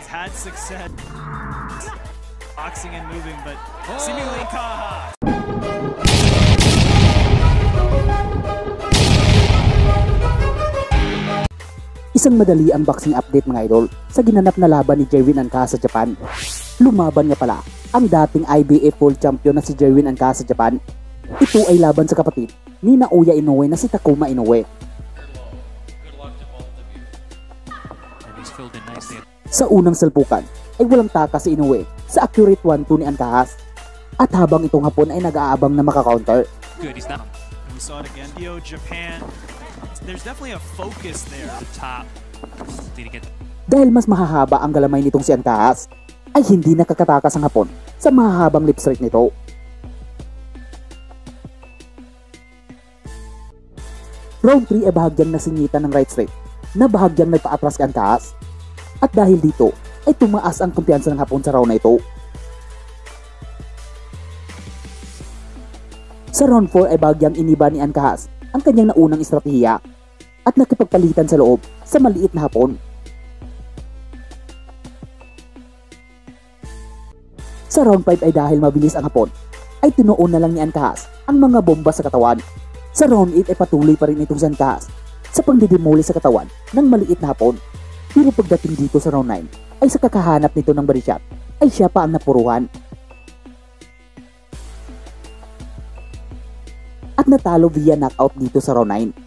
has had success boxing and moving, but seemingly Kaha. Isang madali ang boxing update mga idol sa ginanap na laban ni Jerwin Ancaha sa Japan. Lumaban nga pala ang dating IBF World Champion na si Jerwin Ancaha sa Japan. Ito ay laban sa kapatid ni Naoya Inoue na si Takuma Inoue. Sa unang salpukan ay walang taka si Inoue sa accurate 1-2 ni Ancaha. At habang itong hapon ay nag-aabang na maka-counter. Good, he's not. We saw it again. Japan. There's definitely a focus there at the top. Dahil mas mahahaba ang galamay nitong si Ancaha, ay hindi nakakatakas ang hapon sa mahahabang lip strike nito. Round 3 ay bahagyang nasingitan ng right straight na bahagyang nagpa-atras kay Ancaha. At dahil dito ay tumaas ang kumpiyansa ng hapon sa round na ito. Sa round 4 ay bahagyang iniba ni Ancaha ang kanyang naunang estratehiya at nakipagpalitan sa loob sa maliit na hapon. Sa round 5 ay dahil mabilis ang hapon, ay tinuon na lang ni Ancaha ang mga bomba sa katawan. Sa round 8 ay patuloy pa rin itong si Ancaha sa pagdidemoli sa katawan ng maliit na hapon. Pero pagdating dito sa round 9 ay sa kakahanap nito ng body shot ay siya pa ang napuruhan. At natalo via knockout dito sa round 9.